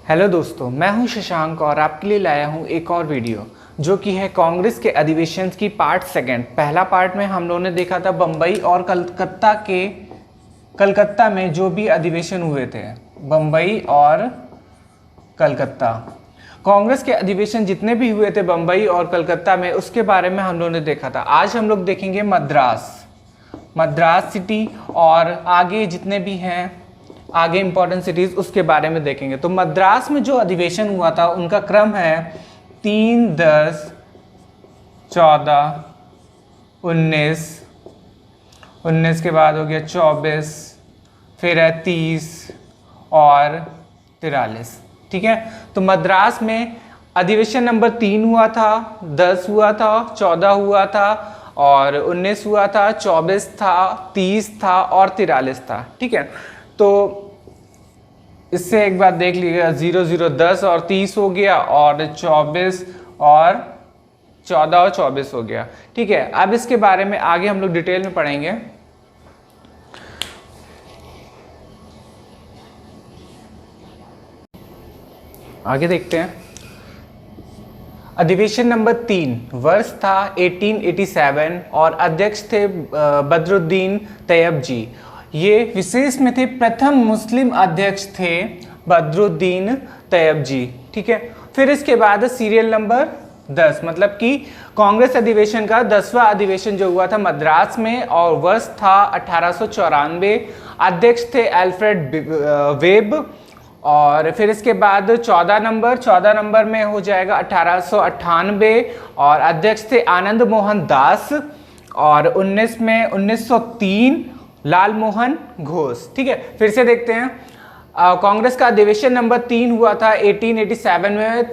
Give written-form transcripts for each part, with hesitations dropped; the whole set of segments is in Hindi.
हेलो दोस्तों, मैं हूं शशांक और आपके लिए लाया हूं एक और वीडियो जो कि है कांग्रेस के अधिवेशन की पार्ट सेकंड। पहला पार्ट में हम लोगों ने देखा था बम्बई और कलकत्ता में जो भी अधिवेशन हुए थे, बम्बई और कलकत्ता। कांग्रेस के अधिवेशन जितने भी हुए थे बम्बई और कलकत्ता में, उसके बारे में हम लोगों ने देखा था। आज हम लोग देखेंगे मद्रास सिटी और आगे जितने भी हैं आगे इंपॉर्टेंट सिटीज उसके बारे में देखेंगे। तो मद्रास में जो अधिवेशन हुआ था उनका क्रम है 3, 10, 14, 19 के बाद हो गया 24, फिर है 30 और 43। ठीक है, तो मद्रास में अधिवेशन नंबर 3 हुआ था, 10 हुआ था, 14 हुआ था और 19 हुआ था, 24 था, 30 था और 43 था। ठीक है, तो इससे एक बार देख लीजिएगा, 0, 0, 10 और 30 हो गया और 24 और 14 और 24 हो गया। ठीक है, अब इसके बारे में आगे हम लोग डिटेल में पढ़ेंगे। आगे देखते हैं। अधिवेशन नंबर 3 वर्ष था 1887 और अध्यक्ष थे बदरुद्दीन तैयब जी। ये विशेष में थे, प्रथम मुस्लिम अध्यक्ष थे बदरुद्दीन तैयब जी। ठीक है, फिर इसके बाद सीरियल नंबर 10, मतलब कि कांग्रेस अधिवेशन का 10वां अधिवेशन जो हुआ था मद्रास में और वर्ष था 1894। अध्यक्ष थे अल्फ्रेड वेब। और फिर इसके बाद 14 नंबर में हो जाएगा 1898 और अध्यक्ष थे आनंद मोहन दास। और 19 में 1903 लाल मोहन घोष। ठीक है, फिर से देखते हैं। कांग्रेस का अधिवेशन नंबर 3 हुआ था 1887 में।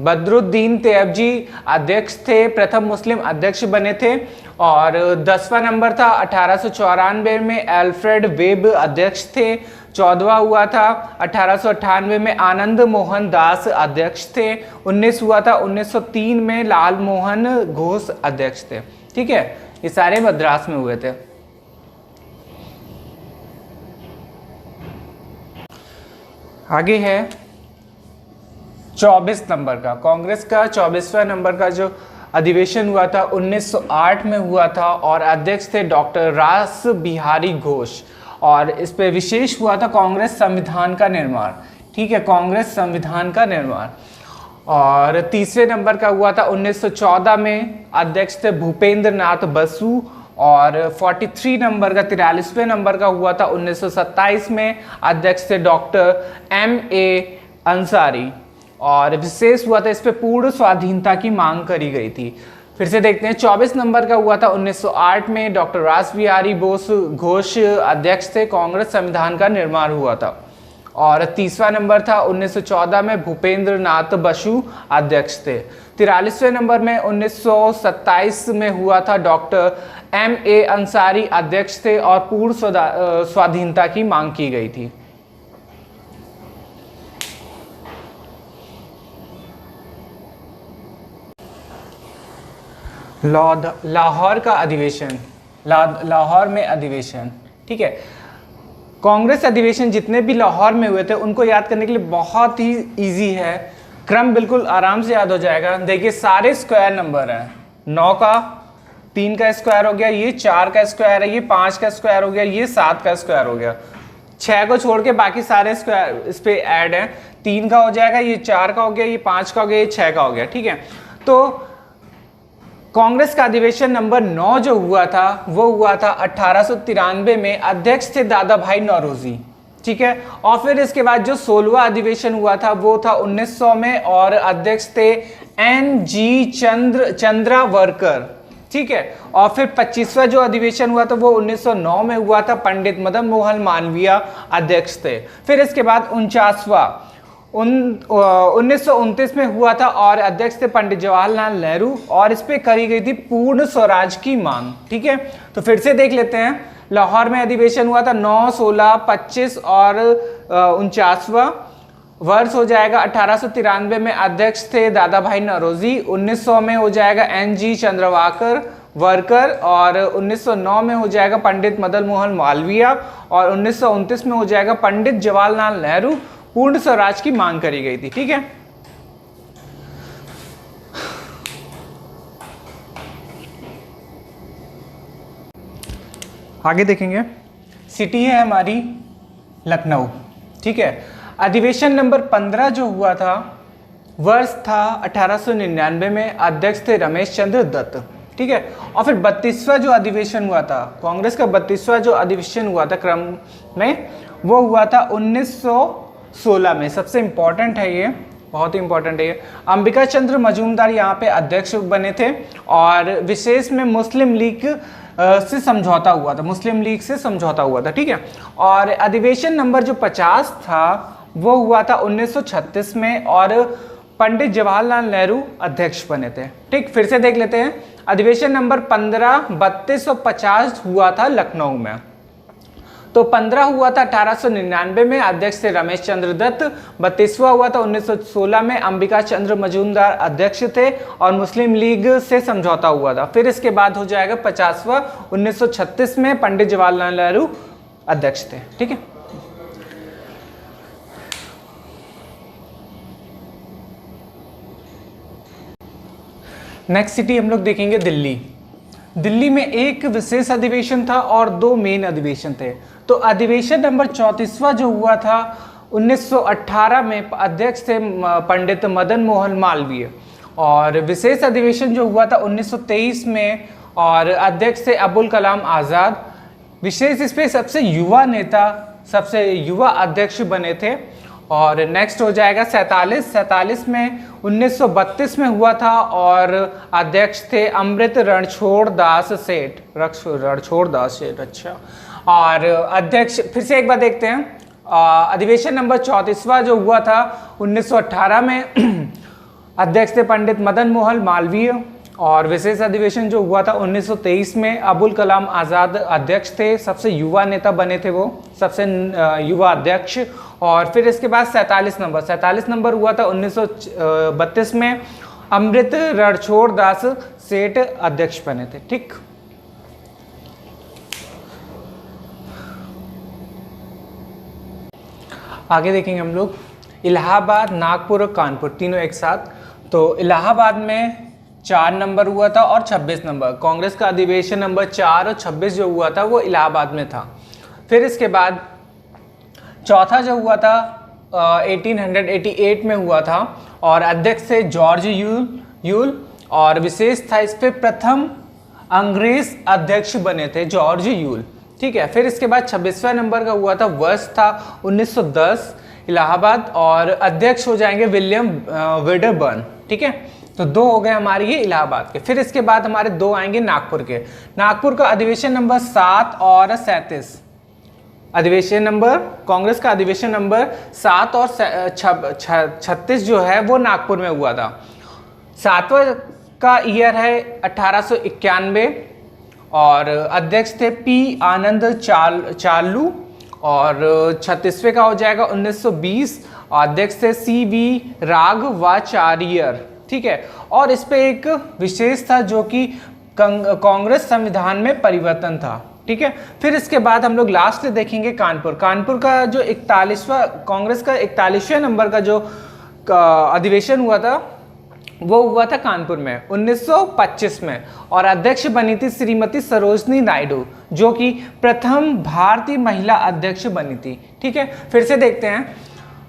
बदरुद्दीन तैयब जी अध्यक्ष थे, प्रथम मुस्लिम अध्यक्ष बने थे। और 10वां नंबर था 1894 में अल्फ्रेड वेब अध्यक्ष थे। 14वां हुआ था 1898 में आनंद मोहन दास अध्यक्ष थे। 19 हुआ था 1903 में लाल मोहन घोष अध्यक्ष थे। ठीक है, ये सारे मद्रास में हुए थे। आगे है 24 नंबर का, कांग्रेस का 24वां नंबर का जो अधिवेशन हुआ था 1908 में हुआ था और अध्यक्ष थे डॉक्टर रास बिहारी घोष। और इस पे विशेष हुआ था कांग्रेस संविधान का निर्माण। ठीक है, कांग्रेस संविधान का निर्माण। और तीसरे नंबर का हुआ था 1914 में, अध्यक्ष थे भूपेंद्र नाथ बसु। और 43 नंबर का 43वें नंबर का हुआ था 1927 में, अध्यक्ष थे डॉक्टर M.A. अंसारी। और विशेष हुआ था, इस पे पूर्ण स्वाधीनता की मांग करी गई थी। फिर से देखते हैं। 24 नंबर का हुआ था 1908 में, डॉक्टर रास बिहारी घोष अध्यक्ष थे, कांग्रेस संविधान का निर्माण हुआ था। और 30वां नंबर था 1914 में, भूपेंद्र नाथ बसु अध्यक्ष थे। 43वें नंबर में 1927 में हुआ था, डॉक्टर M.A. अंसारी अध्यक्ष थे और पूर्ण स्वाधीनता की मांग की गई थी। लाहौर का अधिवेशन, लाहौर में अधिवेशन। ठीक है, कांग्रेस अधिवेशन जितने भी लाहौर में हुए थे उनको याद करने के लिए बहुत ही इजी है, क्रम बिल्कुल आराम से याद हो जाएगा। देखिए, सारे स्क्वायर नंबर हैं। 9 का 3 का स्क्वायर हो गया, ये 4 का स्क्वायर है, ये 5 का स्क्वायर हो गया, ये 7 का स्क्वायर हो गया। 6 को छोड़ के बाकी सारे स्क्वायर इस पे ऐड हैं। 3 का हो जाएगा, ये 4 का हो गया, ये 5 का हो गया, ये 6 का हो गया। ठीक है, तो कांग्रेस का अधिवेशन नंबर 9 जो हुआ था वो हुआ था 1893 में, अध्यक्ष थे दादा भाई नौरोजी। ठीक है, और फिर इसके बाद जो 16वां अधिवेशन हुआ था वो था 1900 में और अध्यक्ष थे N.G. चंद्रावरकर। ठीक है, और फिर 25वां जो अधिवेशन हुआ था वो 1909 में हुआ था, पंडित मदन मोहन मालवीय अध्यक्ष थे। फिर इसके बाद 49वां 1929 में हुआ था और अध्यक्ष थे पंडित जवाहरलाल नेहरू और इस पे करी गई थी पूर्ण स्वराज की मांग। ठीक है, तो फिर से देख लेते हैं। लाहौर में अधिवेशन हुआ था 9, 16, 25 और 49वां। वर्ष हो जाएगा 1893 में, अध्यक्ष थे दादा भाई नौरोजी। 1900 में हो जाएगा N.G. चंद्रावरकर और 1909 में हो जाएगा पंडित मदन मोहन मालवीय और 1929 में हो जाएगा पंडित जवाहरलाल नेहरू। पूर्ण स्वराज की मांग करी गई थी। ठीक है, आगे देखेंगे। सिटी है हमारी लखनऊ। ठीक है, अधिवेशन नंबर 15 जो हुआ था, वर्ष था 1899 में, अध्यक्ष थे रमेश चंद्र दत्त। ठीक है, और फिर 32वां जो अधिवेशन हुआ था, कांग्रेस का 32वां जो अधिवेशन हुआ था क्रम में, वो हुआ था 1916 में। सबसे इम्पोर्टेंट है ये, बहुत ही इंपॉर्टेंट है ये। अंबिका चंद्र मजूमदार यहाँ पे अध्यक्ष बने थे, और विशेष में मुस्लिम लीग से समझौता हुआ था, मुस्लिम लीग से समझौता हुआ था। ठीक है, और अधिवेशन नंबर जो 50 था वो हुआ था 1936 में, और पंडित जवाहरलाल नेहरू अध्यक्ष बने थे। ठीक, फिर से देख लेते हैं। अधिवेशन नंबर 15 3250 हुआ था लखनऊ में। तो 15 हुआ था 1899 में, अध्यक्ष थे रमेश चंद्र दत्त। 32वां हुआ था 1916 में, अंबिका चंद्र मजूमदार अध्यक्ष थे, और मुस्लिम लीग से समझौता हुआ था। फिर इसके बाद हो जाएगा 50वां 1936 में, पंडित जवाहरलाल नेहरू अध्यक्ष थे। ठीक है, नेक्स्ट सिटी हम लोग देखेंगे दिल्ली। दिल्ली में एक विशेष अधिवेशन था और 2 मेन अधिवेशन थे। तो अधिवेशन नंबर 34वां जो हुआ था 1918 में, अध्यक्ष थे पंडित मदन मोहन मालवीय, और विशेष अधिवेशन जो हुआ था 1923 में, और अध्यक्ष थे अबुल कलाम आज़ाद। विशेष इस पे सबसे युवा नेता, सबसे युवा अध्यक्ष बने थे। और नेक्स्ट हो जाएगा 47 में 1932 में हुआ था, और अध्यक्ष थे अमृत रणछोड़ दास सेठ, रणछोड़ दास सेठ। अच्छा, और अध्यक्ष फिर से एक बार देखते हैं। अधिवेशन नंबर 34वां जो हुआ था 1918 में, अध्यक्ष थे पंडित मदन मोहन मालवीय, और विशेष अधिवेशन जो हुआ था 1923 में, अबुल कलाम आज़ाद अध्यक्ष थे, सबसे युवा नेता बने थे वो, सबसे युवा अध्यक्ष। और फिर इसके बाद 47 नंबर हुआ था 1932 में, अमृत रणछोड़ दास सेठ अध्यक्ष बने थे। ठीक, आगे देखेंगे हम लोग इलाहाबाद, नागपुर और कानपुर तीनों एक साथ। तो इलाहाबाद में 4 नंबर हुआ था और 26 नंबर, कांग्रेस का अधिवेशन नंबर 4 और 26 जो हुआ था वो इलाहाबाद में था। फिर इसके बाद चौथा जो हुआ था 1888 में हुआ था, और अध्यक्ष थे जॉर्ज यूल, और विशेष था इस पे प्रथम अंग्रेज अध्यक्ष बने थे जॉर्ज यूल। ठीक है, फिर इसके बाद 26वां नंबर का हुआ था, वर्ष था 1910, इलाहाबाद, और अध्यक्ष हो जाएंगे विलियम वेडरबर्न। ठीक है, तो 2 हो गए हमारे ये इलाहाबाद के। फिर इसके बाद हमारे 2 आएंगे नागपुर के। नागपुर का अधिवेशन नंबर 7 और 37, अधिवेशन नंबर, कांग्रेस का अधिवेशन नंबर 7 और 36 जो है वो नागपुर में हुआ था। 7वां का ईयर है 1891, और अध्यक्ष थे पी आनंद चालू, और 36वें का हो जाएगा 1920, अध्यक्ष थे CV राघवाचार्य। ठीक है, और इस पे एक विशेष था जो कि कांग्रेस संविधान में परिवर्तन था। ठीक है, फिर इसके बाद हम लोग लास्ट देखेंगे कानपुर। कानपुर का जो 41वां, कांग्रेस का 41वें नंबर का जो अधिवेशन हुआ था वो हुआ था कानपुर में 1925 में, और अध्यक्ष बनी थी श्रीमती सरोजनी नायडू, जो कि प्रथम भारतीय महिला अध्यक्ष बनी थी। ठीक है, फिर से देखते हैं।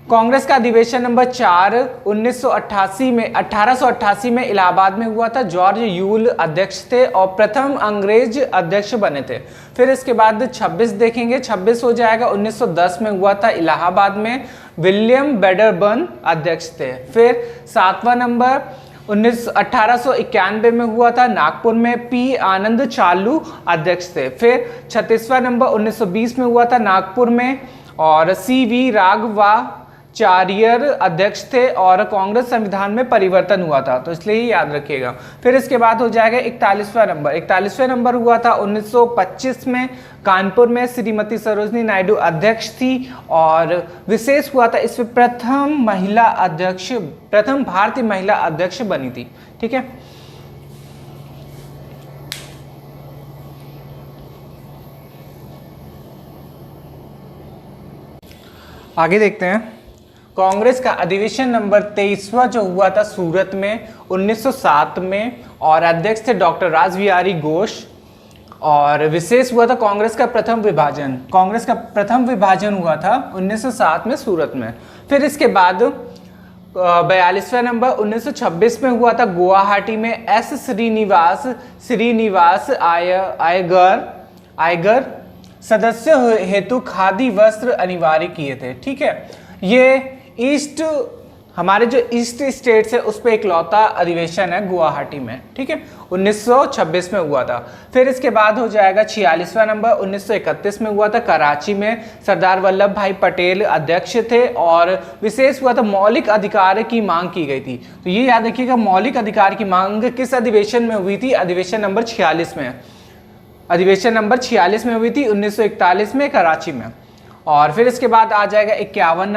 कांग्रेस का अधिवेशन नंबर 4 1888 में इलाहाबाद में हुआ था, जॉर्ज यूल अध्यक्ष थे और प्रथम अंग्रेज अध्यक्ष बने थे। फिर इसके बाद 26 देखेंगे, 26 हो जाएगा 1910 में हुआ था इलाहाबाद में, विलियम वेडरबर्न अध्यक्ष थे। फिर 7वां नंबर 1891 में हुआ था नागपुर में, पी आनंद चालू अध्यक्ष थे। फिर 36वां नंबर 1920 में हुआ था नागपुर में, और CV राघवाचार्य अध्यक्ष थे, और कांग्रेस संविधान में परिवर्तन हुआ था, तो इसलिए ही याद रखिएगा। फिर इसके बाद हो जाएगा 41वां नंबर। 41वां नंबर हुआ था 1925 में, कानपुर में श्रीमती सरोजनी नायडू अध्यक्ष थी, और विशेष हुआ था इसमें प्रथम महिला अध्यक्ष, प्रथम भारतीय महिला अध्यक्ष बनी थी। ठीक है, आगे देखते हैं। कांग्रेस का अधिवेशन नंबर 23वां जो हुआ था सूरत में 1907 में, और अध्यक्ष थे डॉक्टर रासबिहारी घोष। और विशेष हुआ था कांग्रेस का प्रथम विभाजन हुआ था 1907 में सूरत में। फिर इसके बाद 42वां नंबर 1926 में हुआ था गुवाहाटी में। एस श्रीनिवास आयगर सदस्य हेतु खादी वस्त्र अनिवार्य किए थे। ठीक है, ये हमारे जो ईस्ट स्टेट्स है उस पर इकलौता अधिवेशन है गुवाहाटी में। ठीक है, 1926 में हुआ था। फिर इसके बाद हो जाएगा 46वां नंबर 1931 में हुआ था कराची में। सरदार वल्लभ भाई पटेल अध्यक्ष थे और विशेष हुआ था मौलिक अधिकार की मांग की गई थी। तो ये याद रखिएगा, मौलिक अधिकार की मांग किस अधिवेशन में हुई थी? अधिवेशन नंबर 46 में। अधिवेशन नंबर 46 में हुई थी 1941 में कराची में। और फिर इसके बाद आ जाएगा 51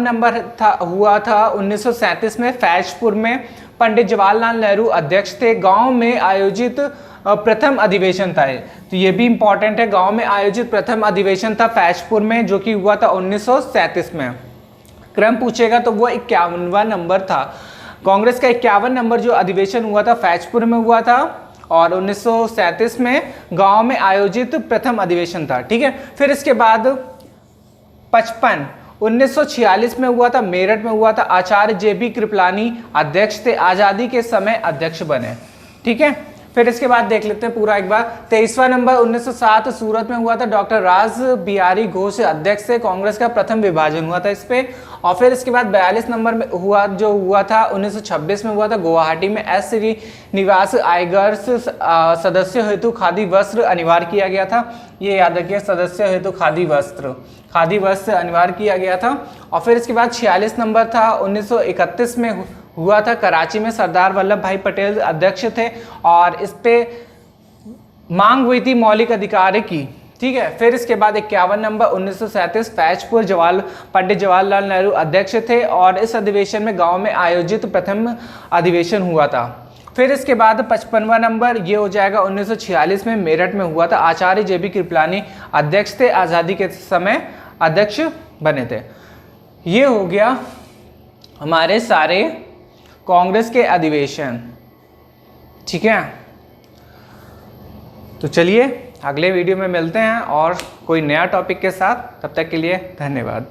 नंबर हुआ था 1937 में फैजपुर में। पंडित जवाहरलाल नेहरू अध्यक्ष थे। गांव में आयोजित प्रथम अधिवेशन था। तो ये भी इंपॉर्टेंट है, गांव में आयोजित प्रथम अधिवेशन था फैजपुर में, जो कि हुआ था 1937 में। क्रम पूछेगा तो वो 51वां नंबर था। कांग्रेस का 51 नंबर जो अधिवेशन हुआ था फैजपुर में हुआ था और 1937 में गांव में आयोजित प्रथम अधिवेशन था। ठीक है, फिर इसके बाद 55 1946 में हुआ था, मेरठ में हुआ था। आचार्य JB कृपलानी अध्यक्ष थे, आज़ादी के समय अध्यक्ष बने। ठीक है, फिर इसके बाद देख लेते हैं पूरा एक बार। 23वां नंबर 1907 सूरत में हुआ था, डॉक्टर रासबिहारी घोष अध्यक्ष से कांग्रेस का प्रथम विभाजन हुआ था इस पे। और फिर इसके बाद 42 नंबर में हुआ था 1926 में हुआ था गुवाहाटी में। एस श्रीनिवास आयगर सदस्य हेतु खादी वस्त्र अनिवार्य किया गया था। ये याद रखिए, सदस्य हेतु खादी वस्त्र अनिवार्य किया गया था। और फिर इसके बाद 46 नंबर था 1931 में हुआ था कराची में। सरदार वल्लभ भाई पटेल अध्यक्ष थे और इस पे मांग हुई थी मौलिक अधिकार की। ठीक है, फिर इसके बाद 51 नंबर 1937 फैजपुर पंडित जवाहरलाल नेहरू अध्यक्ष थे और इस अधिवेशन में गांव में आयोजित प्रथम अधिवेशन हुआ था। फिर इसके बाद 55वां नंबर ये हो जाएगा 1946 में मेरठ में हुआ था। आचार्य JB कृपलानी अध्यक्ष थे, आज़ादी के समय अध्यक्ष बने थे। ये हो गया हमारे सारे कांग्रेस के अधिवेशन। ठीक है, तो चलिए अगले वीडियो में मिलते हैं और कोई नया टॉपिक के साथ। तब तक के लिए धन्यवाद।